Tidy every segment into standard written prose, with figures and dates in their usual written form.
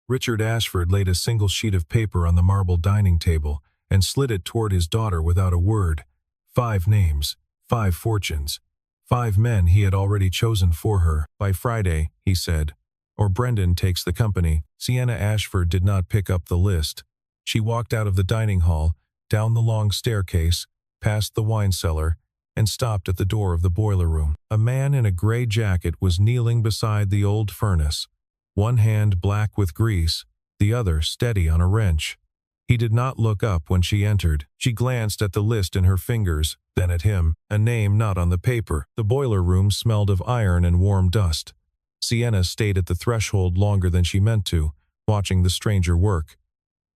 Richard Ashford laid a single sheet of paper on the marble dining table and slid it toward his daughter without a word. 5 names, 5 fortunes, 5 men he had already chosen for her. By Friday, he said, or Brendan takes the company. Sienna Ashford did not pick up the list. She walked out of the dining hall, down the long staircase, past the wine cellar, and stopped at the door of the boiler room. A man in a gray jacket was kneeling beside the old furnace, one hand black with grease, the other steady on a wrench. He did not look up when she entered. She glanced at the list in her fingers, then at him, a name not on the paper. The boiler room smelled of iron and warm dust. Sienna stayed at the threshold longer than she meant to, watching the stranger work.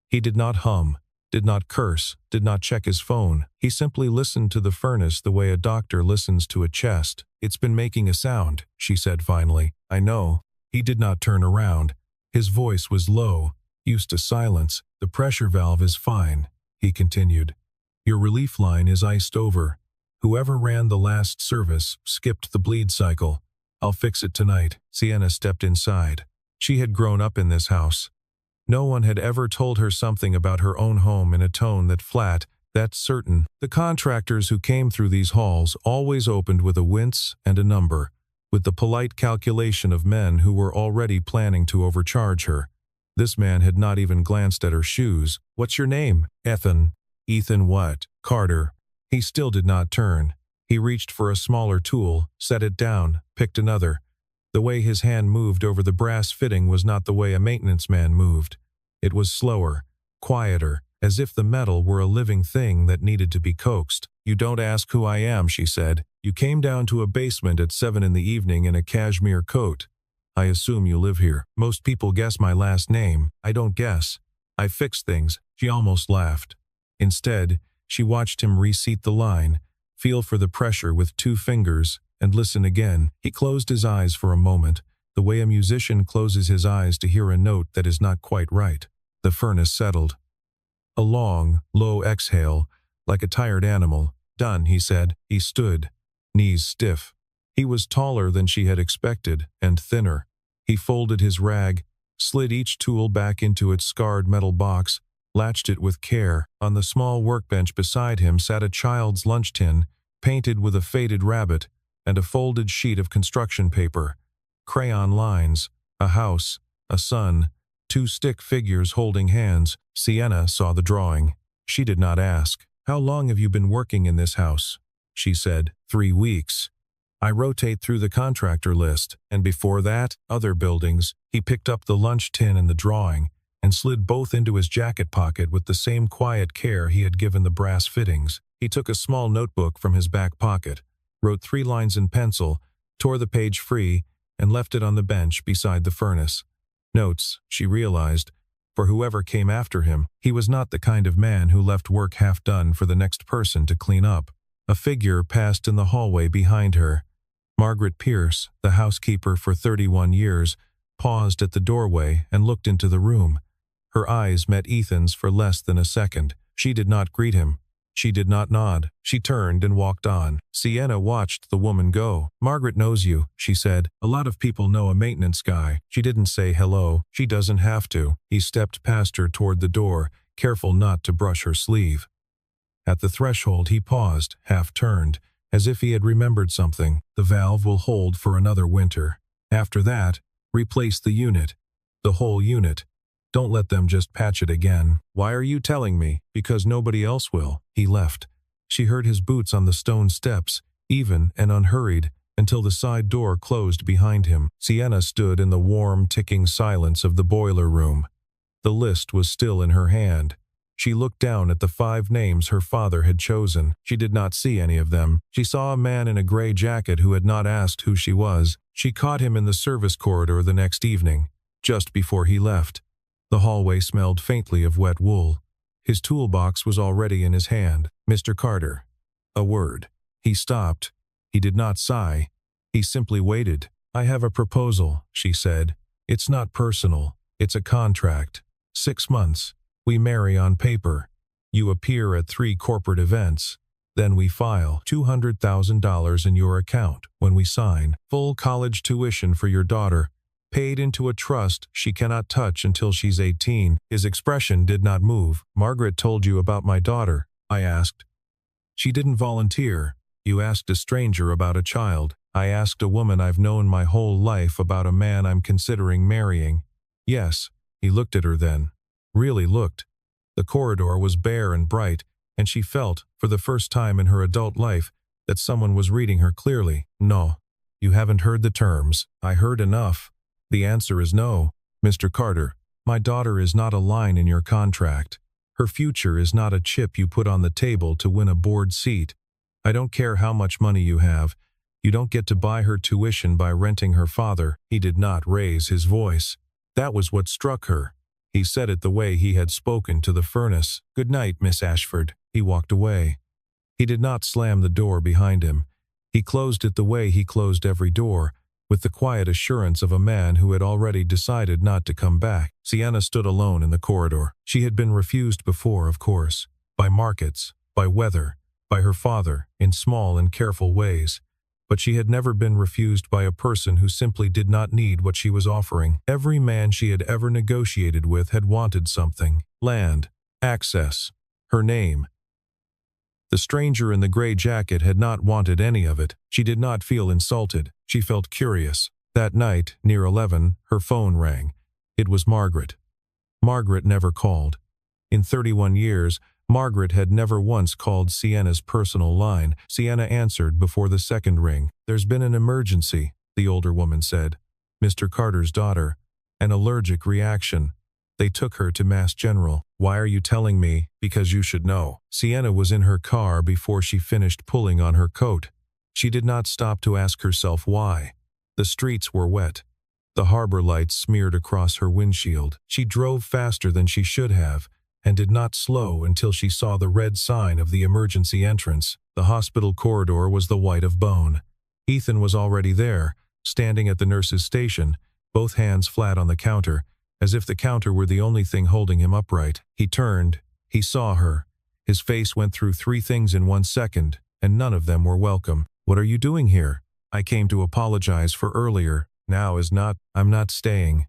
He did not hum, did not curse, did not check his phone. He simply listened to the furnace the way a doctor listens to a chest. "It's been making a sound," she said finally. "I know." He did not turn around. His voice was low, used to silence. "The pressure valve is fine," he continued. "Your relief line is iced over. Whoever ran the last service skipped the bleed cycle. I'll fix it tonight." Sienna stepped inside. She had grown up in this house. No one had ever told her something about her own home in a tone that flat, that certain. The contractors who came through these halls always opened with a wince and a number, with the polite calculation of men who were already planning to overcharge her. This man had not even glanced at her shoes. "What's your name?" "Ethan." "Ethan what?" "Carter." He still did not turn. He reached for a smaller tool, set it down, picked another. The way his hand moved over the brass fitting was not the way a maintenance man moved. It was slower, quieter, as if the metal were a living thing that needed to be coaxed. "You don't ask who I am," she said. "You came down to a basement at 7 in the evening in a cashmere coat. I assume you live here. Most people guess my last name. I don't guess. I fix things." She almost laughed. Instead, she watched him reseat the line, feel for the pressure with 2 fingers, and listen again. He closed his eyes for a moment, the way a musician closes his eyes to hear a note that is not quite right. The furnace settled. A long, low exhale, like a tired animal. "Done," he said. He stood, knees stiff. He was taller than she had expected, and thinner. He folded his rag, slid each tool back into its scarred metal box, latched it with care. On the small workbench beside him sat a child's lunch tin, painted with a faded rabbit, and a folded sheet of construction paper. Crayon lines, a house, a sun, 2 stick figures holding hands. Sienna saw the drawing. She did not ask. "How long have you been working in this house?" she said. 3 weeks. "I rotate through the contractor list, and before that, other buildings." He picked up the lunch tin and the drawing, and slid both into his jacket pocket with the same quiet care he had given the brass fittings. He took a small notebook from his back pocket, wrote 3 lines in pencil, tore the page free, and left it on the bench beside the furnace. Notes, she realized, for whoever came after him. He was not the kind of man who left work half done for the next person to clean up. A figure passed in the hallway behind her. Margaret Pierce, the housekeeper for 31 years, paused at the doorway and looked into the room. Her eyes met Ethan's for less than a second. She did not greet him. She did not nod. She turned and walked on. Sienna watched the woman go. "Margaret knows you," she said. "A lot of people know a maintenance guy." She didn't say hello. She doesn't have to. He stepped past her toward the door, careful not to brush her sleeve. At the threshold he paused, half-turned, as if he had remembered something. "The valve will hold for another winter. After that, replace the unit. The whole unit. Don't let them just patch it again." "Why are you telling me?" "Because nobody else will." He left. She heard his boots on the stone steps, even and unhurried, until the side door closed behind him. Sienna stood in the warm, ticking silence of the boiler room. The list was still in her hand. She looked down at the 5 names her father had chosen. She did not see any of them. She saw a man in a gray jacket who had not asked who she was. She caught him in the service corridor the next evening, just before he left. The hallway smelled faintly of wet wool. His toolbox was already in his hand. "Mr. Carter." A word. He stopped. He did not sigh. He simply waited. "I have a proposal," she said. "It's not personal. It's a contract. 6 months. We marry on paper. You appear at 3 corporate events. Then we file $200,000 in your account when we sign. Full college tuition for your daughter. paid into a trust she cannot touch until she's 18. His expression did not move. Margaret told you about my daughter, I asked. She didn't volunteer. You asked a stranger about a child. I asked a woman I've known my whole life about a man I'm considering marrying. Yes, he looked at her then. Really looked. The corridor was bare and bright, and she felt, for the first time in her adult life, that someone was reading her clearly. No, you haven't heard the terms. I heard enough. The answer is no. Mr. Carter, my daughter is not a line in your contract. Her future is not a chip you put on the table to win a board seat. I don't care how much money you have. You don't get to buy her tuition by renting her father. He did not raise his voice. That was what struck her. He said it the way he had spoken to the furnace. Good night, Miss Ashford. He walked away. He did not slam the door behind him. He closed it the way he closed every door, with the quiet assurance of a man who had already decided not to come back. Sienna stood alone in the corridor. She had been refused before, of course, by markets, by weather, by her father, in small and careful ways. But she had never been refused by a person who simply did not need what she was offering. Every man she had ever negotiated with had wanted something: land, access, her name. The stranger in the gray jacket had not wanted any of it. She did not feel insulted. She felt curious. That night, near 11, her phone rang. It was Margaret. Margaret never called. In 31 years, Margaret had never once called Sienna's personal line. Sienna answered before the second ring. There's been an emergency, the older woman said. Mr. Carter's daughter. An allergic reaction. They took her to Mass General. Why are you telling me? Because you should know. Sienna was in her car before she finished pulling on her coat. She did not stop to ask herself why. The streets were wet. The harbor lights smeared across her windshield. She drove faster than she should have, and did not slow until she saw the red sign of the emergency entrance. The hospital corridor was the white of bone. Ethan was already there, standing at the nurse's station, both hands flat on the counter, as if the counter were the only thing holding him upright. He turned. He saw her. His face went through 3 things in 1 second, and none of them were welcome. What are you doing here? I came to apologize for earlier. Now is not. I'm not staying.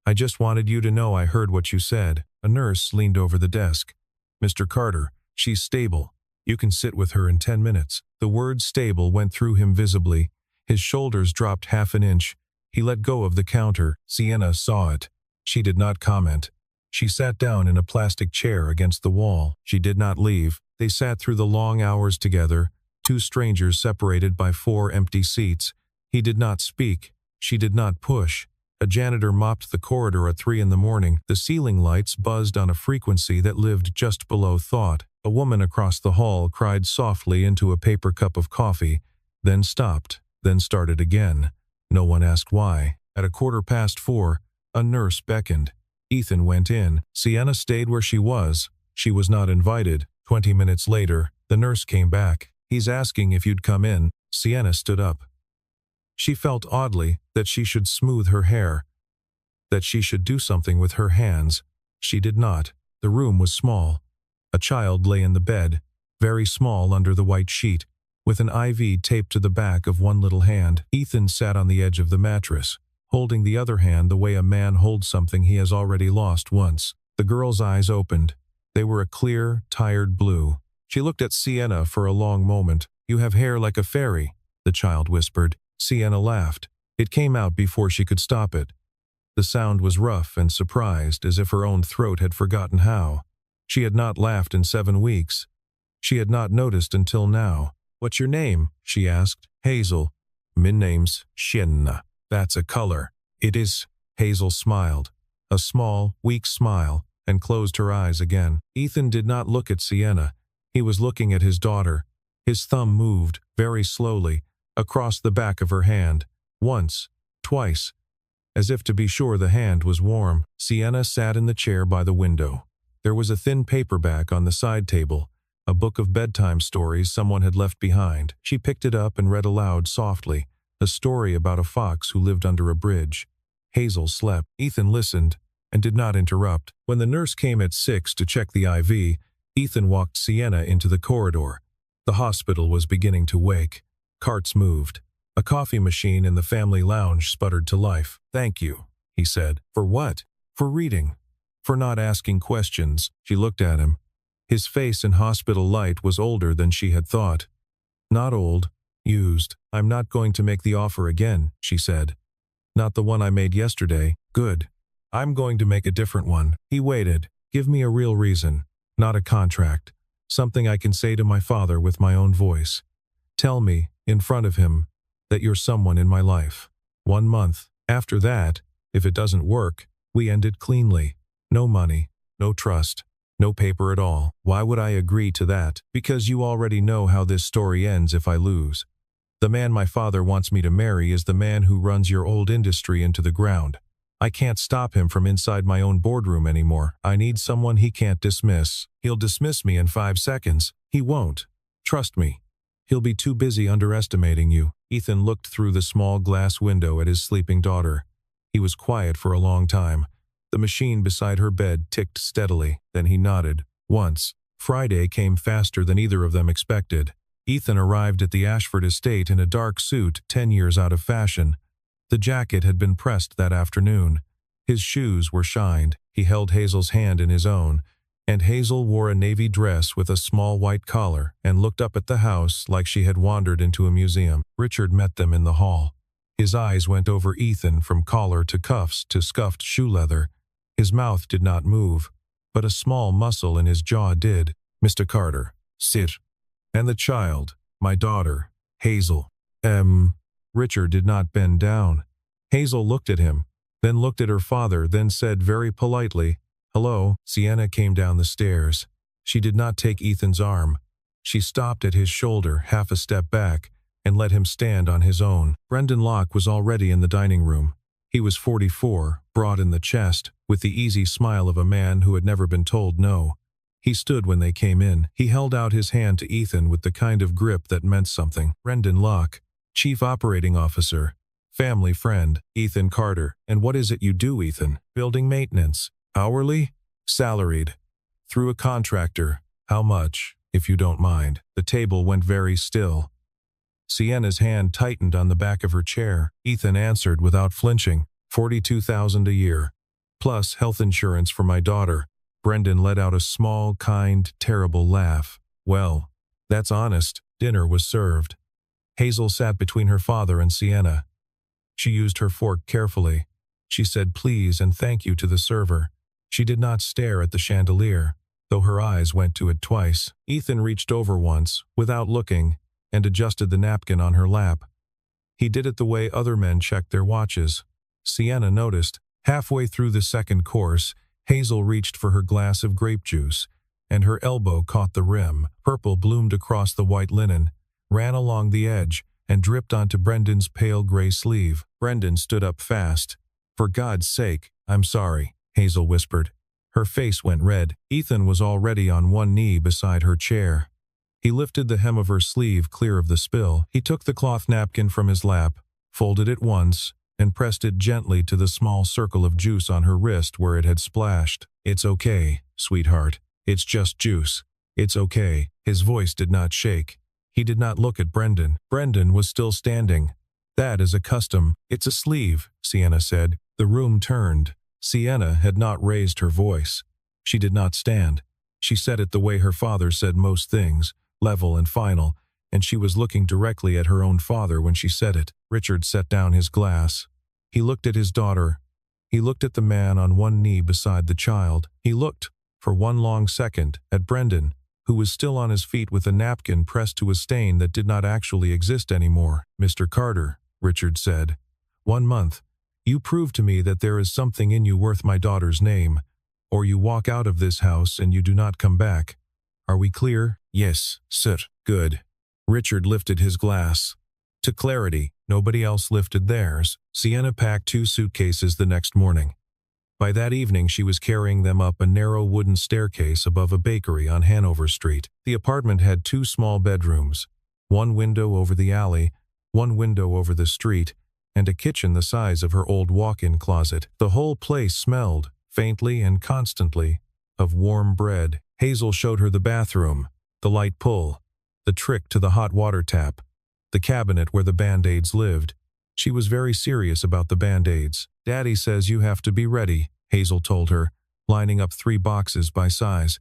I just wanted you to know I heard what you said. A nurse leaned over the desk. Mr. Carter, she's stable. You can sit with her in 10 minutes. The word stable went through him visibly. His shoulders dropped half an inch. He let go of the counter. Sienna saw it. She did not comment. She sat down in a plastic chair against the wall. She did not leave. They sat through the long hours together, 2 strangers separated by 4 empty seats. He did not speak. She did not push. A janitor mopped the corridor at 3 in the morning. The ceiling lights buzzed on a frequency that lived just below thought. A woman across the hall cried softly into a paper cup of coffee, then stopped, then started again. No one asked why. At 4:15, a nurse beckoned. Ethan went in. Sienna stayed where she was. She was not invited. 20 minutes later, the nurse came back. He's asking if you'd come in. Sienna stood up. She felt oddly that she should smooth her hair, that she should do something with her hands. She did not. The room was small. A child lay in the bed, very small under the white sheet, with an IV taped to the back of one little hand. Ethan sat on the edge of the mattress, holding the other hand the way a man holds something he has already lost once. The girl's eyes opened. They were a clear, tired blue. She looked at Sienna for a long moment. You have hair like a fairy, the child whispered. Sienna laughed. It came out before she could stop it. The sound was rough and surprised, as if her own throat had forgotten how. She had not laughed in 7 weeks. She had not noticed until now. What's your name? She asked. Hazel. Min name's Sienna. That's a color. It is. Hazel smiled. A small, weak smile, and closed her eyes again. Ethan did not look at Sienna. He was looking at his daughter. His thumb moved, very slowly, across the back of her hand. Once, twice, as if to be sure the hand was warm. Sienna sat in the chair by the window. There was a thin paperback on the side table, a book of bedtime stories someone had left behind. She picked it up and read aloud softly, a story about a fox who lived under a bridge. Hazel slept. Ethan listened and did not interrupt. When the nurse came at 6 to check the IV, Ethan walked Sienna into the corridor. The hospital was beginning to wake. Carts moved. A coffee machine in the family lounge sputtered to life. Thank you, he said. For what? For reading. For not asking questions. She looked at him. His face in hospital light was older than she had thought. Not old, used. I'm not going to make the offer again, she said. Not the one I made yesterday. Good. I'm going to make a different one. He waited. Give me a real reason, not a contract. Something I can say to my father with my own voice. Tell me, in front of him, that you're someone in my life. 1 month. After that, if it doesn't work, we end it cleanly. No money, no trust, no paper at all. Why would I agree to that? Because you already know how this story ends if I lose. The man my father wants me to marry is the man who runs your old industry into the ground. I can't stop him from inside my own boardroom anymore. I need someone he can't dismiss. He'll dismiss me in 5 seconds. He won't. Trust me. He'll be too busy underestimating you. Ethan looked through the small glass window at his sleeping daughter. He was quiet for a long time. The machine beside her bed ticked steadily. Then he nodded. Once. Friday came faster than either of them expected. Ethan arrived at the Ashford estate in a dark suit 10 years out of fashion. The jacket had been pressed that afternoon. His shoes were shined. He held Hazel's hand in his own, and Hazel wore a navy dress with a small white collar and looked up at the house like she had wandered into a museum. Richard met them in the hall. His eyes went over Ethan from collar to cuffs to scuffed shoe leather. His mouth did not move, but a small muscle in his jaw did. Mr. Carter, sit. And the child, my daughter, Hazel. Richard did not bend down. Hazel looked at him, then looked at her father, then said very politely, Hello. Sienna came down the stairs. She did not take Ethan's arm. She stopped at his shoulder, half a step back, and let him stand on his own. Brendan Locke was already in the dining room. He was 44, broad in the chest, with the easy smile of a man who had never been told no. He stood when they came in. He held out his hand to Ethan with the kind of grip that meant something. Brendan Locke, Chief Operating Officer, family friend, Ethan Carter. And what is it you do, Ethan? Building maintenance. Hourly? Salaried. Through a contractor. How much, if you don't mind? The table went very still. Sienna's hand tightened on the back of her chair. Ethan answered without flinching. $42,000 a year. Plus health insurance for my daughter. Brendan let out a small, kind, terrible laugh. Well, that's honest. Dinner was served. Hazel sat between her father and Sienna. She used her fork carefully. She said please and thank you to the server. She did not stare at the chandelier, though her eyes went to it twice. Ethan reached over once, without looking, and adjusted the napkin on her lap. He did it the way other men checked their watches. Sienna noticed. Halfway through the second course, Hazel reached for her glass of grape juice, and her elbow caught the rim. Purple bloomed across the white linen, ran along the edge, and dripped onto Brendan's pale gray sleeve. Brendan stood up fast. For God's sake, I'm sorry, Hazel whispered. Her face went red. Ethan was already on one knee beside her chair. He lifted the hem of her sleeve clear of the spill. He took the cloth napkin from his lap, folded it once, and pressed it gently to the small circle of juice on her wrist where it had splashed. It's okay, sweetheart. It's just juice. It's okay. His voice did not shake. He did not look at Brendan. Brendan was still standing. That is a custom. It's a sleeve, Sienna said. The room turned. Sienna had not raised her voice. She did not stand. She said it the way her father said most things, level and final, and she was looking directly at her own father when she said it. Richard set down his glass. He looked at his daughter. He looked at the man on one knee beside the child. He looked, for one long second, at Brendan, who was still on his feet with a napkin pressed to a stain that did not actually exist anymore. Mr. Carter, Richard said, 1 month. You prove to me that there is something in you worth my daughter's name, or you walk out of this house and you do not come back. Are we clear? Yes, sir. Good. Richard lifted his glass. To clarity, nobody else lifted theirs. Sienna packed 2 suitcases the next morning. By that evening she was carrying them up a narrow wooden staircase above a bakery on Hanover Street. The apartment had 2 small bedrooms, 1 window over the alley, 1 window over the street, and a kitchen the size of her old walk-in closet. The whole place smelled, faintly and constantly, of warm bread. Hazel showed her the bathroom, the light pull, the trick to the hot water tap, the cabinet where the Band-Aids lived. She was very serious about the Band-Aids. Daddy says you have to be ready, Hazel told her, lining up 3 boxes by size.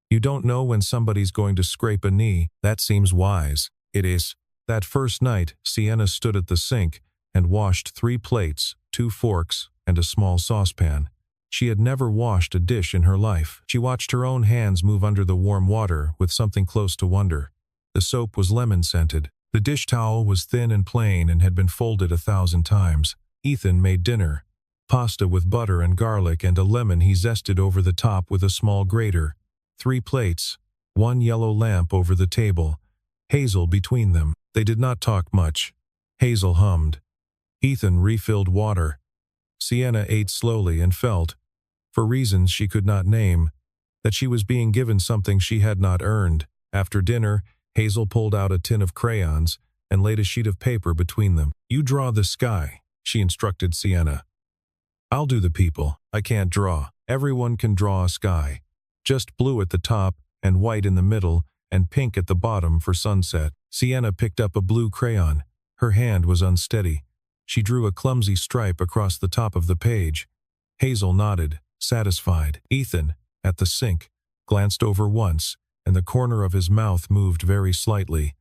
You don't know when somebody's going to scrape a knee. That seems wise. It is. That first night, Sienna stood at the sink and washed 3 plates, 2 forks, and a small saucepan. She had never washed a dish in her life. She watched her own hands move under the warm water with something close to wonder. The soap was lemon-scented. The dish towel was thin and plain and had been folded 1,000 times. Ethan made dinner. Pasta with butter and garlic and a lemon he zested over the top with a small grater. 3 plates, 1 yellow lamp over the table, Hazel between them. They did not talk much. Hazel hummed. Ethan refilled water. Sienna ate slowly and felt, for reasons she could not name, that she was being given something she had not earned. After dinner, Hazel pulled out a tin of crayons and laid a sheet of paper between them. You draw the sky, she instructed Sienna. I'll do the people. I can't draw. Everyone can draw a sky. Just blue at the top and white in the middle and pink at the bottom for sunset. Sienna picked up a blue crayon. Her hand was unsteady. She drew a clumsy stripe across the top of the page. Hazel nodded, satisfied. Ethan, at the sink, glanced over once, and the corner of his mouth moved very slightly.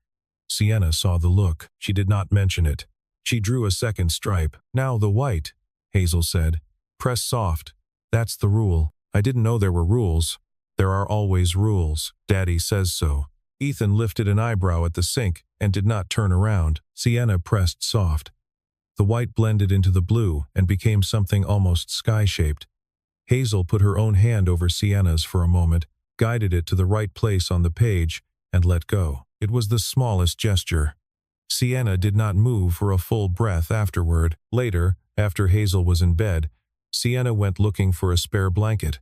Sienna saw the look. She did not mention it. She drew a second stripe. Now the white, Hazel said. Press soft. That's the rule. I didn't know there were rules. There are always rules. Daddy says so. Ethan lifted an eyebrow at the sink and did not turn around. Sienna pressed soft. The white blended into the blue and became something almost sky-shaped. Hazel put her own hand over Sienna's for a moment, guided it to the right place on the page, and let go. It was the smallest gesture. Sienna did not move for a full breath afterward. Later, after Hazel was in bed, Sienna went looking for a spare blanket.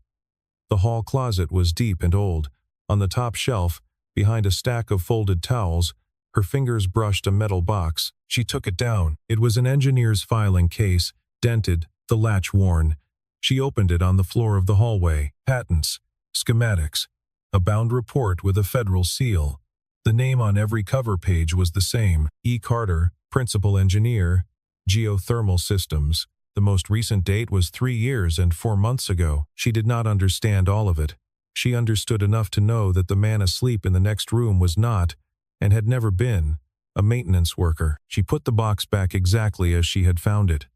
The hall closet was deep and old. On the top shelf, behind a stack of folded towels, her fingers brushed a metal box. She took it down. It was an engineer's filing case, dented, the latch worn. She opened it on the floor of the hallway. Patents, schematics, a bound report with a federal seal. The name on every cover page was the same: E. Carter, Principal Engineer, Geothermal Systems. The most recent date was 3 years and 4 months ago. She did not understand all of it. She understood enough to know that the man asleep in the next room was not, and had never been, a maintenance worker. She put the box back exactly as she had found it.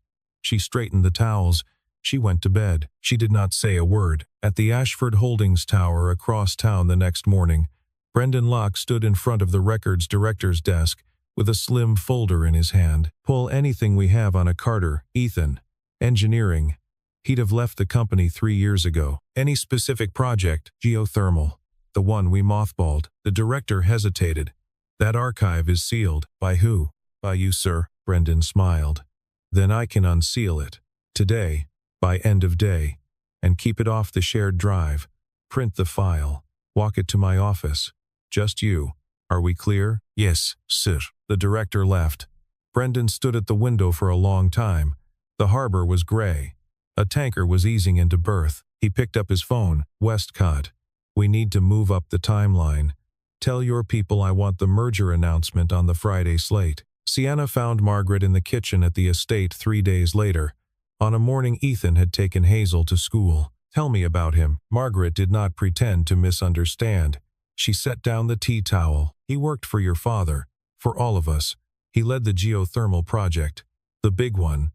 She straightened the towels. She went to bed. She did not say a word. At the Ashford Holdings Tower across town the next morning, Brendan Locke stood in front of the records director's desk with a slim folder in his hand. Pull anything we have on a Carter, Ethan. Engineering. He'd have left the company 3 years ago. Any specific project? Geothermal. The one we mothballed. The director hesitated. That archive is sealed. By who? By you, sir. Brendan smiled. Then I can unseal it. Today, by end of day. And keep it off the shared drive. Print the file. Walk it to my office. Just you. Are we clear? Yes, sir. The director left. Brendan stood at the window for a long time. The harbor was gray. A tanker was easing into berth. He picked up his phone. Westcott. We need to move up the timeline. Tell your people I want the merger announcement on the Friday slate. Sienna found Margaret in the kitchen at the estate 3 days later. On a morning Ethan had taken Hazel to school. Tell me about him. Margaret did not pretend to misunderstand. She set down the tea towel. He worked for your father. For all of us. He led the geothermal project. The big one.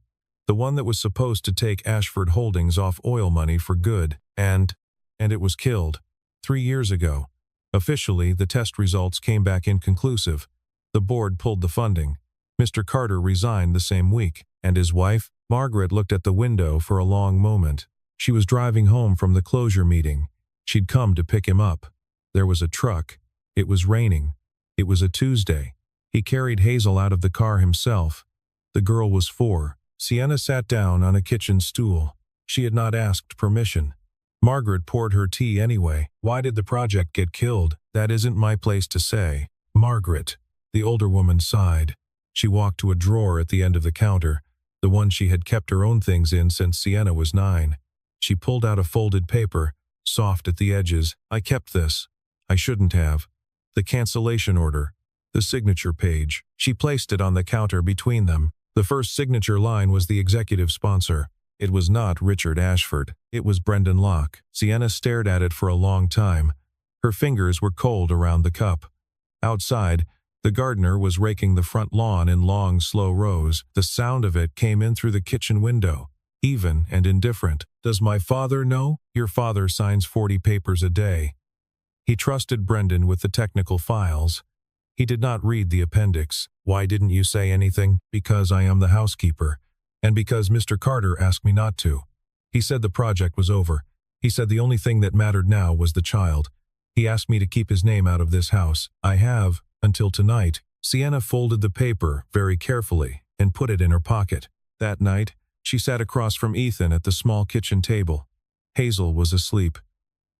The one that was supposed to take Ashford Holdings off oil money for good. And it was killed. 3 years ago. Officially, the test results came back inconclusive. The board pulled the funding. Mr. Carter resigned the same week. And his wife? Margaret looked at the window for a long moment. She was driving home from the closure meeting. She'd come to pick him up. There was a truck. It was raining. It was a Tuesday. He carried Hazel out of the car himself. The girl was 4. Sienna sat down on a kitchen stool. She had not asked permission. Margaret poured her tea anyway. Why did the project get killed? That isn't my place to say. Margaret. The older woman sighed. She walked to a drawer at the end of the counter, the one she had kept her own things in since Sienna was 9. She pulled out a folded paper, soft at the edges. I kept this. I shouldn't have. The cancellation order. The signature page. She placed it on the counter between them. The first signature line was the executive sponsor. It was not Richard Ashford. It was Brendan Locke. Sienna stared at it for a long time. Her fingers were cold around the cup. Outside, the gardener was raking the front lawn in long, slow rows. The sound of it came in through the kitchen window, even and indifferent. "Does my father know?" "Your father signs 40 papers a day." He trusted Brendan with the technical files. He did not read the appendix. "Why didn't you say anything?" "Because I am the housekeeper, and because Mr. Carter asked me not to. He said the project was over. He said the only thing that mattered now was the child. He asked me to keep his name out of this house. I have, until tonight." Sienna folded the paper very carefully and put it in her pocket. That night, she sat across from Ethan at the small kitchen table. Hazel was asleep.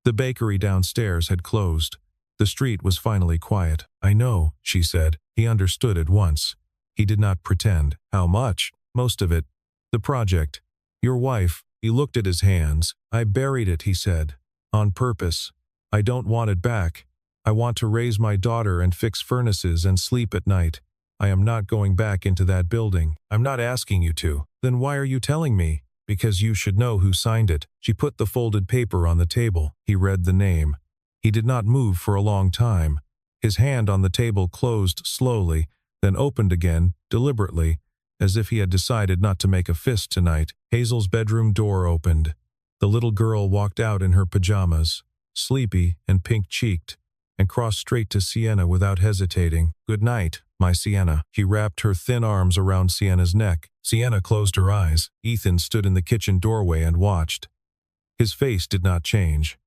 The bakery downstairs had closed. The street was finally quiet. "I know," she said. He understood at once. He did not pretend. "How much?" "Most of it. The project. Your wife." He looked at his hands. "I buried it," he said. "On purpose. I don't want it back. I want to raise my daughter and fix furnaces and sleep at night. I am not going back into that building." "I'm not asking you to." "Then why are you telling me?" "Because you should know who signed it." She put the folded paper on the table. He read the name. He did not move for a long time. His hand on the table closed slowly, then opened again, deliberately, as if he had decided not to make a fist tonight. Hazel's bedroom door opened. The little girl walked out in her pajamas, sleepy and pink-cheeked, and crossed straight to Sienna without hesitating. "Good night, my Sienna." He wrapped her thin arms around Sienna's neck. Sienna closed her eyes. Ethan stood in the kitchen doorway and watched. His face did not change.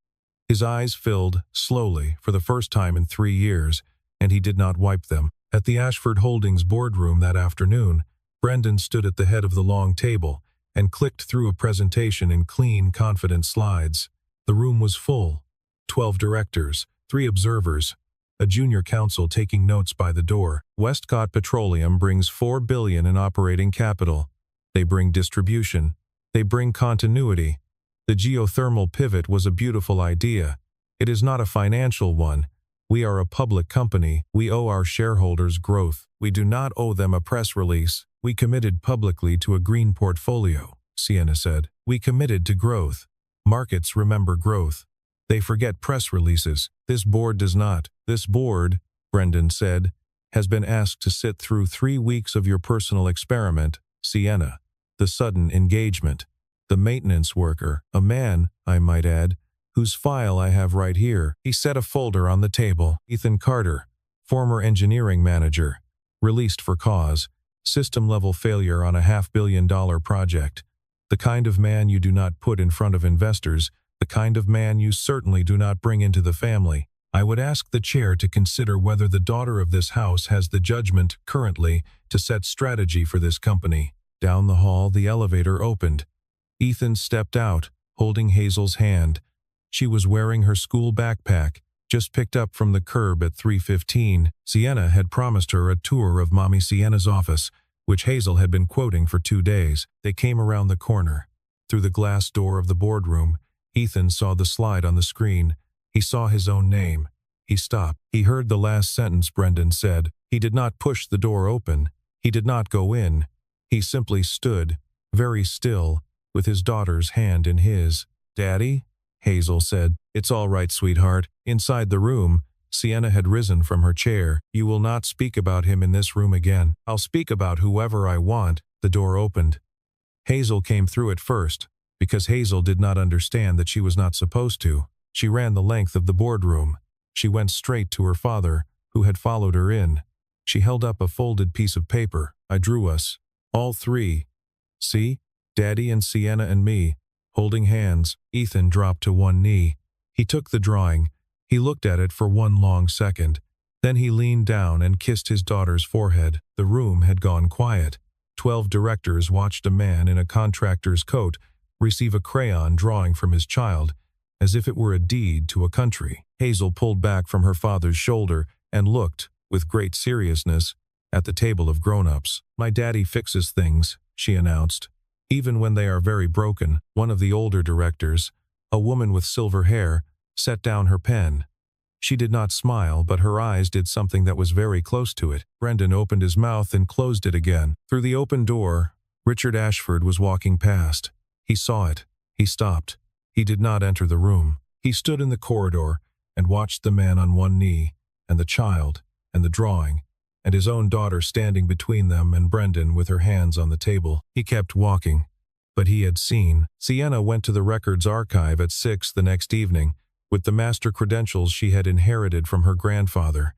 His eyes filled, slowly, for the first time in 3 years, and he did not wipe them. At the Ashford Holdings boardroom that afternoon, Brendan stood at the head of the long table and clicked through a presentation in clean, confident slides. The room was full. 12 directors, 3 observers, a junior counsel taking notes by the door. Westcott Petroleum brings $4 billion in operating capital. They bring distribution. They bring continuity. The geothermal pivot was a beautiful idea. It is not a financial one. We are a public company. We owe our shareholders growth. We do not owe them a press release. We committed publicly to a green portfolio, Sienna said. We committed to growth. Markets remember growth. They forget press releases. This board does not. This board, Brendan said, has been asked to sit through 3 weeks of your personal experiment, Sienna. The sudden engagement. The maintenance worker, a man, I might add, whose file I have right here. He set a folder on the table. Ethan Carter, former engineering manager, released for cause, system-level failure on a $500 million project. The kind of man you do not put in front of investors, the kind of man you certainly do not bring into the family. I would ask the chair to consider whether the daughter of this house has the judgment, currently, to set strategy for this company. Down the hall, the elevator opened. Ethan stepped out, holding Hazel's hand. She was wearing her school backpack, just picked up from the curb at 3:15. Sienna had promised her a tour of Mommy Sienna's office, which Hazel had been quoting for 2 days. They came around the corner. Through the glass door of the boardroom, Ethan saw the slide on the screen. He saw his own name. He stopped. He heard the last sentence Brendan said. He did not push the door open. He did not go in. He simply stood, very still, with his daughter's hand in his. "Daddy?" Hazel said. "It's all right, sweetheart." Inside the room, Sienna had risen from her chair. "You will not speak about him in this room again. I'll speak about whoever I want." The door opened. Hazel came through it first, because Hazel did not understand that she was not supposed to. She ran the length of the boardroom. She went straight to her father, who had followed her in. She held up a folded piece of paper. "I drew us. All 3. See? Daddy and Sienna and me, holding hands." Ethan dropped to one knee. He took the drawing. He looked at it for one long second. Then he leaned down and kissed his daughter's forehead. The room had gone quiet. 12 directors watched a man in a contractor's coat receive a crayon drawing from his child, as if it were a deed to a country. Hazel pulled back from her father's shoulder and looked, with great seriousness, at the table of grown-ups. "My daddy fixes things," she announced, "even when they are very broken." One of the older directors, a woman with silver hair, set down her pen. She did not smile, but her eyes did something that was very close to it. Brendan opened his mouth and closed it again. Through the open door, Richard Ashford was walking past. He saw it. He stopped. He did not enter the room. He stood in the corridor and watched the man on one knee, and the child, and the drawing, and his own daughter standing between them and Brendan with her hands on the table. He kept walking. But he had seen. Sienna went to the records archive at 6 the next evening, with the master credentials she had inherited from her grandfather.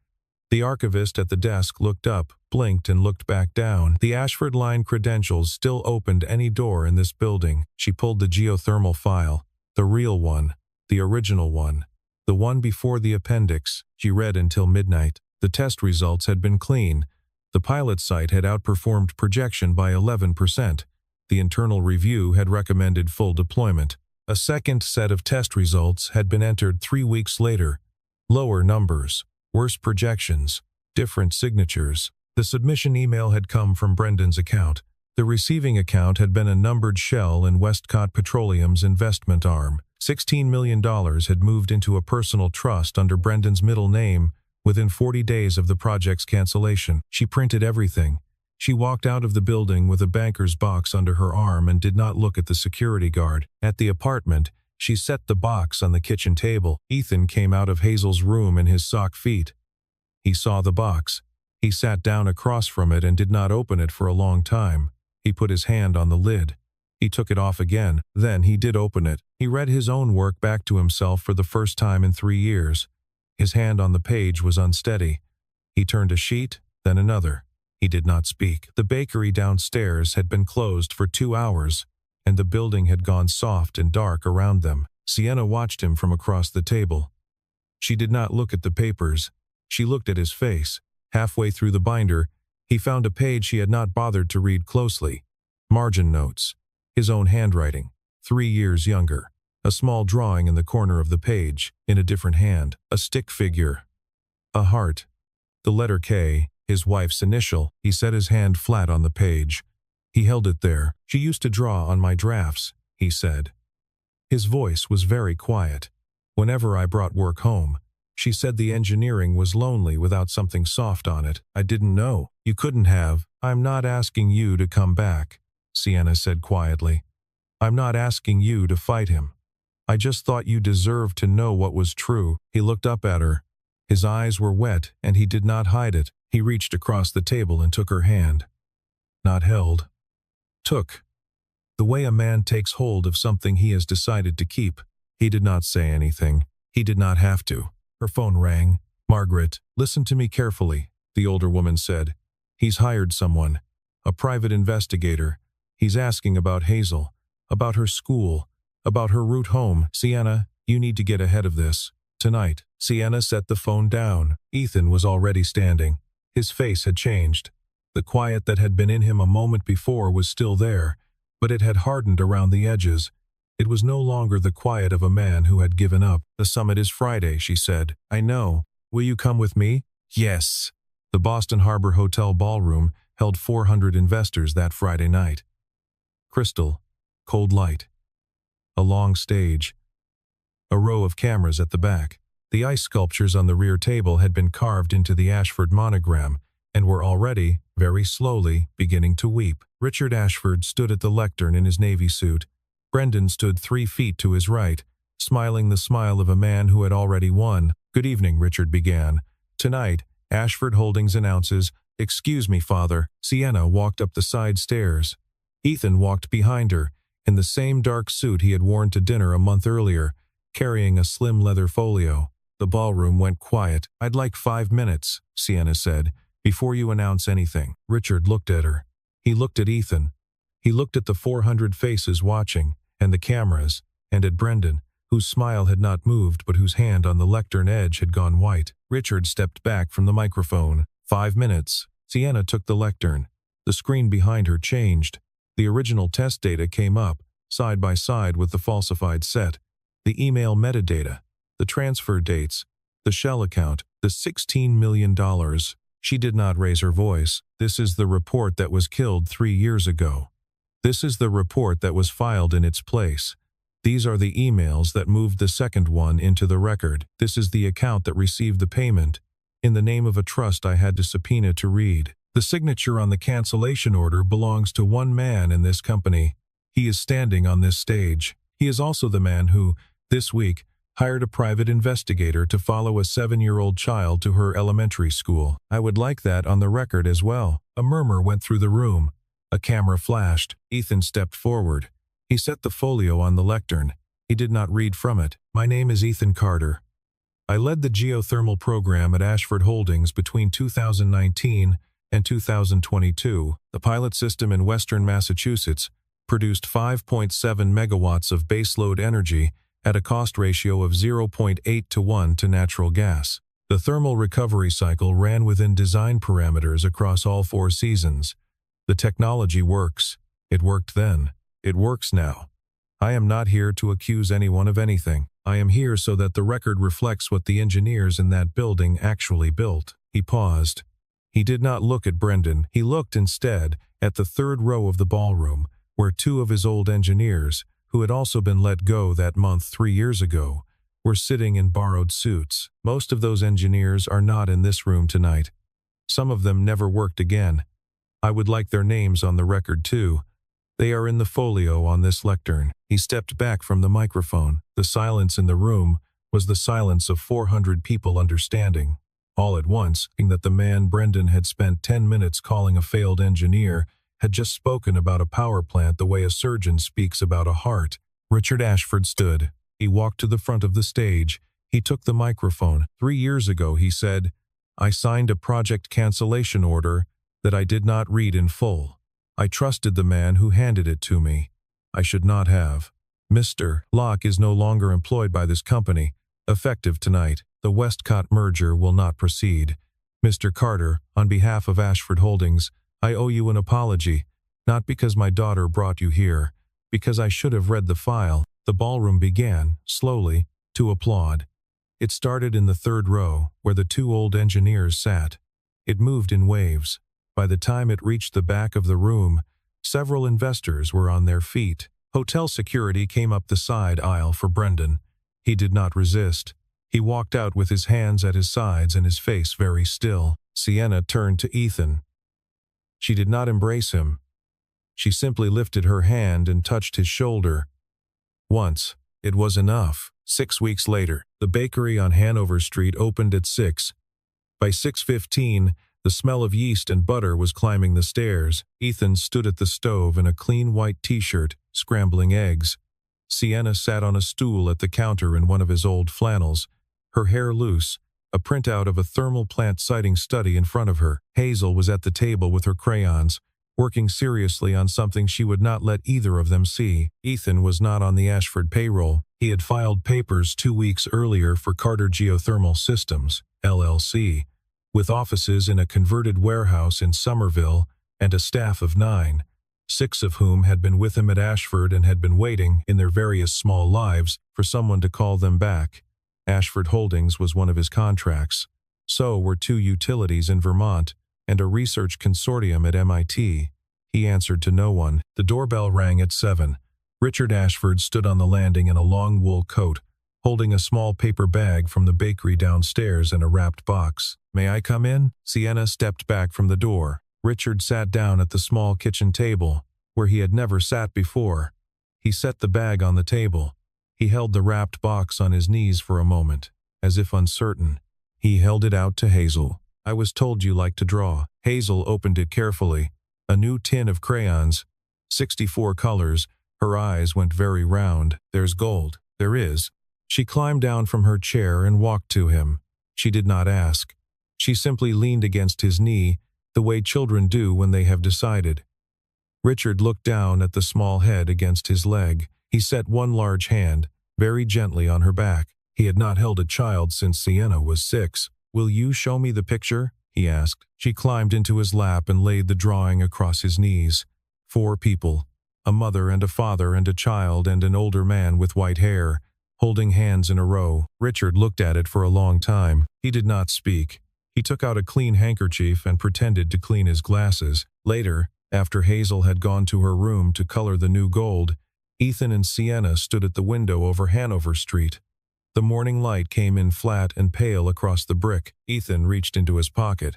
The archivist at the desk looked up, blinked, and looked back down. The Ashford line credentials still opened any door in this building. She pulled the geothermal file, the real one, the original one, the one before the appendix. She read until midnight. The test results had been clean. The pilot site had outperformed projection by 11%. The internal review had recommended full deployment. A second set of test results had been entered 3 weeks later. Lower numbers, worse projections, different signatures. The submission email had come from Brendan's account. The receiving account had been a numbered shell in Westcott Petroleum's investment arm. $16 million had moved into a personal trust under Brendan's middle name within 40 days of the project's cancellation. She printed everything. She walked out of the building with a banker's box under her arm and did not look at the security guard. At the apartment, she set the box on the kitchen table. Ethan came out of Hazel's room in his sock feet. He saw the box. He sat down across from it and did not open it for a long time. He put his hand on the lid. He took it off again. Then he did open it. He read his own work back to himself for the first time in 3 years. His hand on the page was unsteady. He turned a sheet, then another. He did not speak. The bakery downstairs had been closed for 2 hours, and the building had gone soft and dark around them. Sienna watched him from across the table. She did not look at the papers. She looked at his face. Halfway through the binder, he found a page she had not bothered to read closely. Margin notes. His own handwriting. 3 years younger. A small drawing in the corner of the page, in a different hand. A stick figure. A heart. The letter K. His wife's initial. He set his hand flat on the page. He held it there. She used to draw on my drafts, he said. His voice was very quiet. Whenever I brought work home, she said the engineering was lonely without something soft on it. I didn't know. You couldn't have. I'm not asking you to come back, Sienna said quietly. I'm not asking you to fight him. I just thought you deserved to know what was true. He looked up at her. His eyes were wet, and he did not hide it. He reached across the table and took her hand. Not held. Took. The way a man takes hold of something he has decided to keep. He did not say anything. He did not have to. Her phone rang. Margaret, listen to me carefully, the older woman said. He's hired someone. A private investigator. He's asking about Hazel. About her school. About her route home. Sienna, you need to get ahead of this. Tonight. Sienna set the phone down. Ethan was already standing. His face had changed. The quiet that had been in him a moment before was still there, but it had hardened around the edges. It was no longer the quiet of a man who had given up. The summit is Friday, she said. I know. Will you come with me? Yes. The Boston Harbor Hotel ballroom held 400 investors that Friday night. Crystal. Cold light. A long stage. A row of cameras at the back. The ice sculptures on the rear table had been carved into the Ashford monogram and were already, very slowly, beginning to weep. Richard Ashford stood at the lectern in his navy suit. Brendan stood 3 feet to his right, smiling the smile of a man who had already won. Good evening, Richard began. Tonight, Ashford Holdings announces, Excuse me, Father. Sienna walked up the side stairs. Ethan walked behind her, in the same dark suit he had worn to dinner a month earlier, carrying a slim leather folio. The ballroom went quiet. I'd like 5 minutes, Sienna said, before you announce anything. Richard looked at her. He looked at Ethan. He looked at the 400 faces watching, and the cameras, and at Brendan, whose smile had not moved but whose hand on the lectern edge had gone white. Richard stepped back from the microphone. 5 minutes. Sienna took the lectern. The screen behind her changed. The original test data came up, side by side with the falsified set. The email metadata. The transfer dates, the shell account, the $16 million. She did not raise her voice. This is the report that was killed 3 years ago. This is the report that was filed in its place. These are the emails that moved the second one into the record. This is the account that received the payment. In the name of a trust I had to subpoena to read. The signature on the cancellation order belongs to one man in this company. He is standing on this stage. He is also the man who, this week, hired a private investigator to follow a 7-year-old child to her elementary school. I would like that on the record as well. A murmur went through the room. A camera flashed. Ethan stepped forward. He set the folio on the lectern. He did not read from it. My name is Ethan Carter. I led the geothermal program at Ashford Holdings between 2019 and 2022. The pilot system in western Massachusetts produced 5.7 megawatts of baseload energy at a cost ratio of 0.8 to 1 to natural gas. The thermal recovery cycle ran within design parameters across all 4 seasons. The technology works. It worked then. It works now. I am not here to accuse anyone of anything. I am here so that the record reflects what the engineers in that building actually built. He paused. He did not look at Brendan. He looked instead at the 3rd row of the ballroom, where 2 of his old engineers, who had also been let go that month 3 years ago, were sitting in borrowed suits. Most of those engineers are not in this room tonight. Some of them never worked again. I would like their names on the record too. They are in the folio on this lectern. He stepped back from the microphone. The silence in the room was the silence of 400 people understanding. All at once, that the man Brendan had spent 10 minutes calling a failed engineer had just spoken about a power plant the way a surgeon speaks about a heart. Richard Ashford stood. He walked to the front of the stage. He took the microphone. 3 years ago, he said, I signed a project cancellation order that I did not read in full. I trusted the man who handed it to me. I should not have. Mr. Locke is no longer employed by this company. Effective tonight, the Westcott merger will not proceed. Mr. Carter, on behalf of Ashford Holdings, I owe you an apology, not because my daughter brought you here, because I should have read the file. The ballroom began, slowly, to applaud. It started in the 3rd row, where the 2 old engineers sat. It moved in waves. By the time it reached the back of the room, several investors were on their feet. Hotel security came up the side aisle for Brendan. He did not resist. He walked out with his hands at his sides and his face very still. Sienna turned to Ethan. She did not embrace him. She simply lifted her hand and touched his shoulder. Once. It was enough. 6 weeks later, the bakery on Hanover Street opened at 6. By 6:15, the smell of yeast and butter was climbing the stairs. Ethan stood at the stove in a clean white t-shirt, scrambling eggs. Sienna sat on a stool at the counter in one of his old flannels, her hair loose, a printout of a thermal plant siting study in front of her. Hazel was at the table with her crayons, working seriously on something she would not let either of them see. Ethan was not on the Ashford payroll. He had filed papers 2 weeks earlier for Carter Geothermal Systems, LLC, with offices in a converted warehouse in Somerville and a staff of 9, 6 of whom had been with him at Ashford and had been waiting, in their various small lives, for someone to call them back. Ashford Holdings was one of his contracts. So were 2 utilities in Vermont and a research consortium at MIT. He answered to no one. The doorbell rang at 7. Richard Ashford stood on the landing in a long wool coat, holding a small paper bag from the bakery downstairs in a wrapped box. May I come in? Sienna stepped back from the door. Richard sat down at the small kitchen table, where he had never sat before. He set the bag on the table. He held the wrapped box on his knees for a moment, as if uncertain. He held it out to Hazel. I was told you like to draw. Hazel opened it carefully. A new tin of crayons. 64 colors. Her eyes went very round. There's gold. There is. She climbed down from her chair and walked to him. She did not ask. She simply leaned against his knee, the way children do when they have decided. Richard looked down at the small head against his leg. He set one large hand, very gently, on her back. He had not held a child since Sienna was 6. Will you show me the picture? He asked. She climbed into his lap and laid the drawing across his knees. 4 people, a mother and a father and a child and an older man with white hair, holding hands in a row. Richard looked at it for a long time. He did not speak. He took out a clean handkerchief and pretended to clean his glasses. Later, after Hazel had gone to her room to color the new gold, Ethan and Sienna stood at the window over Hanover Street. The morning light came in flat and pale across the brick. Ethan reached into his pocket.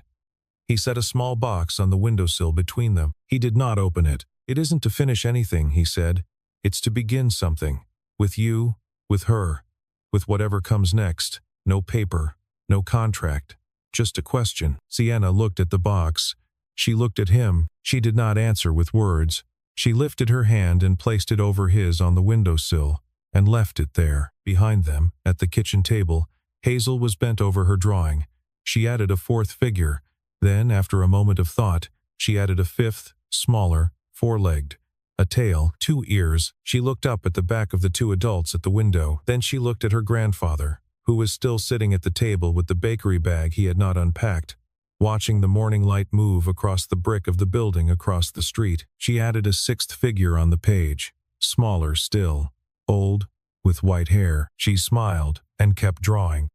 He set a small box on the windowsill between them. He did not open it. It isn't to finish anything, he said. It's to begin something. With you, with her, with whatever comes next. No paper, no contract, just a question. Sienna looked at the box. She looked at him. She did not answer with words. She lifted her hand and placed it over his on the windowsill, and left it there. Behind them, at the kitchen table, Hazel was bent over her drawing. She added a fourth figure. Then, after a moment of thought, she added a fifth, smaller, four-legged. A tail, 2 ears. She looked up at the back of the 2 adults at the window. Then she looked at her grandfather, who was still sitting at the table with the bakery bag he had not unpacked, watching the morning light move across the brick of the building across the street. She added a 6th figure on the page, smaller still, old, with white hair. She smiled and kept drawing.